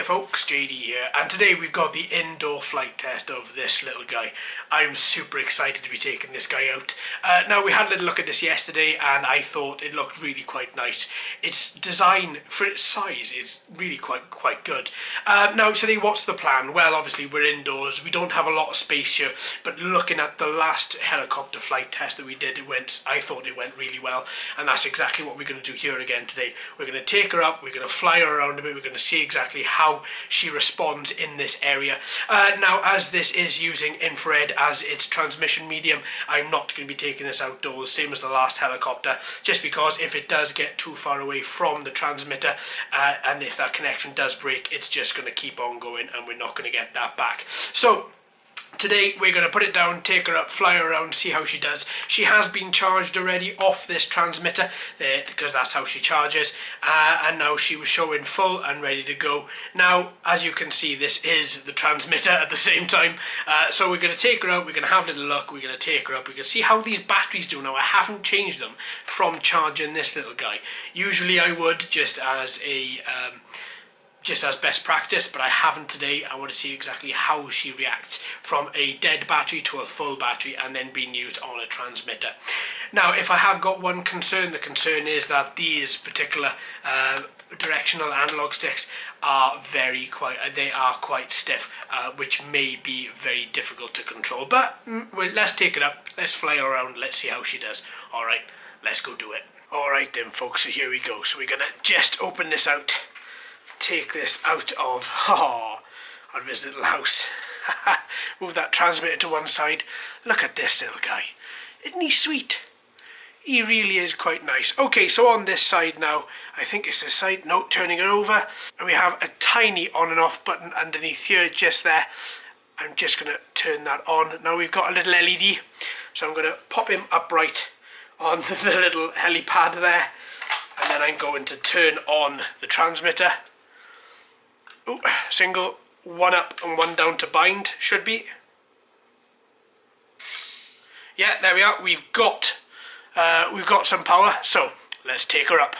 folks, JD here, and today we've got the indoor flight test of this little guy. I'm super excited to be taking this guy out. Now, we had a little look at this yesterday and I thought it looked really quite nice. Its design, for its size, is really quite good. Now, today what's the plan? Well, obviously we're indoors, we don't have a lot of space here, but looking at the last helicopter flight test that we did, I thought it went really well, and that's exactly what we're going to do here again today. We're going to take her up, we're going to fly her around a bit, we're going to see exactly how she responds in this area. Now, as this is using infrared as its transmission medium, I'm not going to be taking this outdoors, same as the last helicopter, just because if it does get too far away from the transmitter, and if that connection does break, it's just going to keep on going and we're not going to get that back. So today we're going to put it down, take her up, fly her around, see how she does. She has been charged already off this transmitter there, because that's how she charges, and now she was showing full and ready to go. Now, as you can see, this is the transmitter at the same time, so we're going to take her out, we're going to have a little look, we're going to take her up, we're going to see how these batteries do. Now, I haven't changed them from charging this little guy. Usually I would, just as best practice, but I haven't today. I want to see exactly how she reacts from a dead battery to a full battery and then being used on a transmitter. Now, if I have got one concern, the concern is that these particular directional analog sticks are quite stiff, which may be very difficult to control. But well, let's take it up, let's fly her around, let's see how she does. Alright, let's go do it. Alright then folks, so here we go. So we're gonna just open this out, take this out of this little house. Move that transmitter to one side. Look at this little guy. Isn't he sweet? He really is quite nice. Okay, so on this side now, I think it's this side, no, turning it over, and we have a tiny on and off button underneath here, just there. I'm just going to turn that on. Now we've got a little LED, so I'm going to pop him upright on the little helipad there, and then I'm going to turn on the transmitter. Ooh, single, one up and one down to bind, should be. Yeah, there we are. We've got some power, so let's take her up.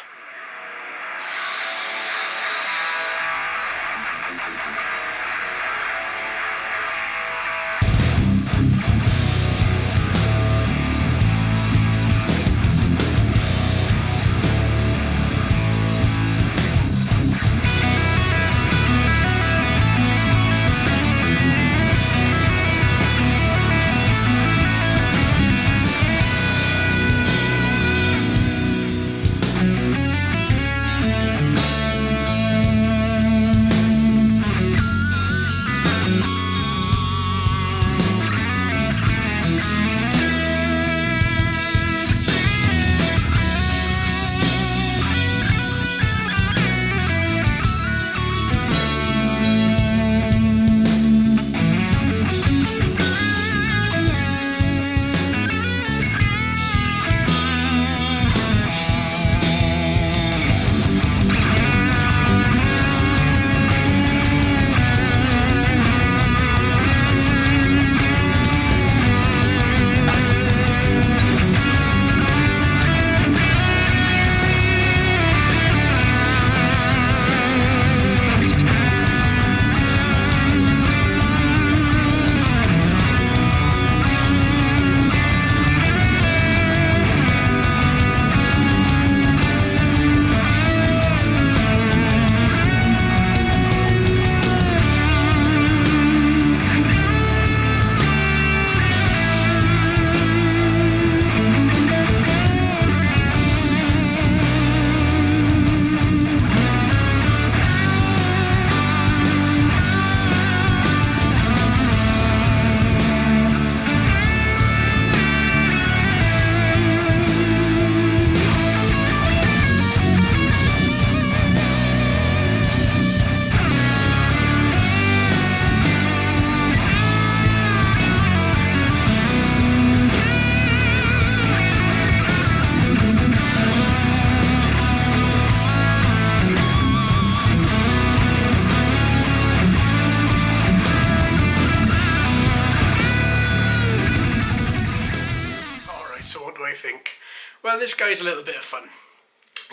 Well, this guy's a little bit of fun.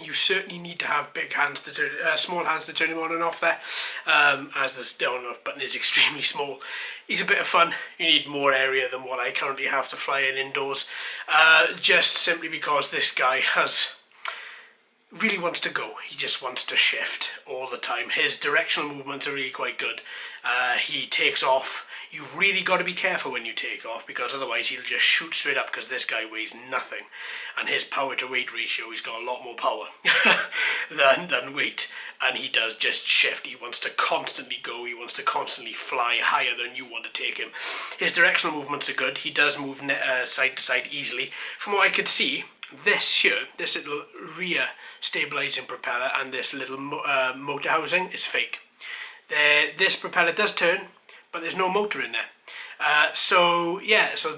You certainly need to have big hands to turn, small hands to turn him on and off there, as the on and off button is extremely small. He's a bit of fun. You need more area than what I currently have to fly in indoors, just simply because this guy really wants to go. He just wants to shift all the time. His directional movements are really quite good. He takes off. You've really got to be careful when you take off, because otherwise he'll just shoot straight up, because this guy weighs nothing. And his power to weight ratio, he's got a lot more power than weight. And he does just shift. He wants to constantly go. He wants to constantly fly higher than you want to take him. His directional movements are good. He does move side to side easily. From what I could see, this here, this little rear stabilizing propeller and this little motor housing is fake. This propeller does turn, but there's no motor in there. So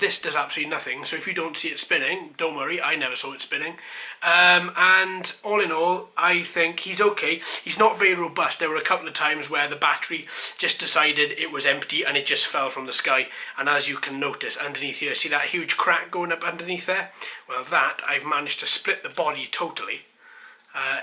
this does absolutely nothing. So if you don't see it spinning, don't worry, I never saw it spinning. And all in all, I think he's okay. He's not very robust. There were a couple of times where the battery just decided it was empty and it just fell from the sky. And as you can notice underneath here, see that huge crack going up underneath there? Well, that I've managed to split the body totally.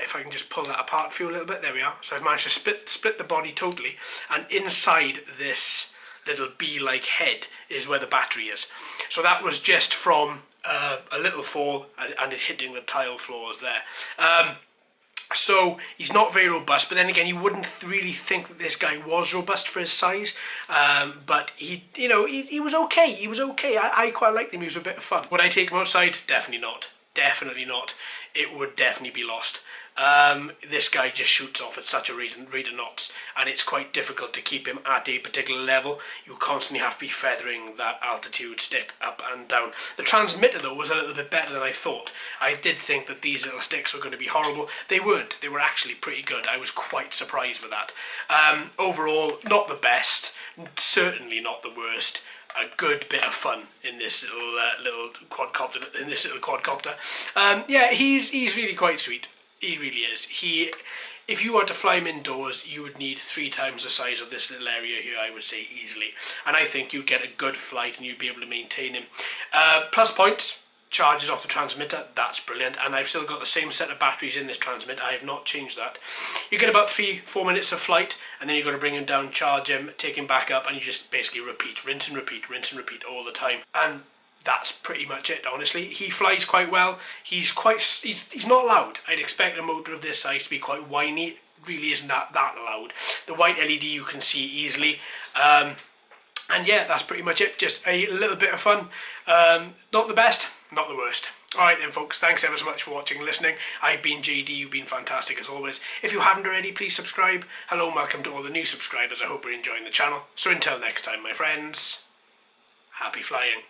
If I can just pull that apart for you a little bit, there we are. So I've managed to split the body totally, and inside this little bee-like head is where the battery is. So that was just from a little fall and it hitting the tile floors there. So he's not very robust, but then again, you wouldn't really think that this guy was robust for his size. But he was okay. He was okay. I quite liked him. He was a bit of fun. Would I take him outside? Definitely not. Definitely not. It would definitely be lost. This guy just shoots off at such a rate of knots, and it's quite difficult to keep him at a particular level. You constantly have to be feathering that altitude stick up and down. The transmitter though was a little bit better than I thought. I did think that these little sticks were going to be horrible. They weren't. They were actually pretty good. I was quite surprised with that. Overall, not the best, certainly not the worst. A good bit of fun in this little quadcopter. Yeah, he's really quite sweet. He really is. If you were to fly him indoors, you would need 3 times the size of this little area here, I would say, easily. And I think you'd get a good flight and you'd be able to maintain him. Plus points. Charges off the transmitter, that's brilliant, and I've still got the same set of batteries in this transmitter. I have not changed that. You get about 3-4 minutes of flight, and then you've got to bring him down, charge him, take him back up, and you just basically repeat, rinse and repeat all the time. And that's pretty much it, honestly. He flies quite well. He's not loud. I'd expect a motor of this size to be quite whiny. It really isn't that loud. The white LED you can see easily. And yeah, that's pretty much it. Just a little bit of fun. Not the best, not the worst. Alright then folks, thanks ever so much for watching and listening. I've been JD, you've been fantastic as always. If you haven't already, please subscribe. Hello and welcome to all the new subscribers. I hope you're enjoying the channel. So until next time, my friends, happy flying.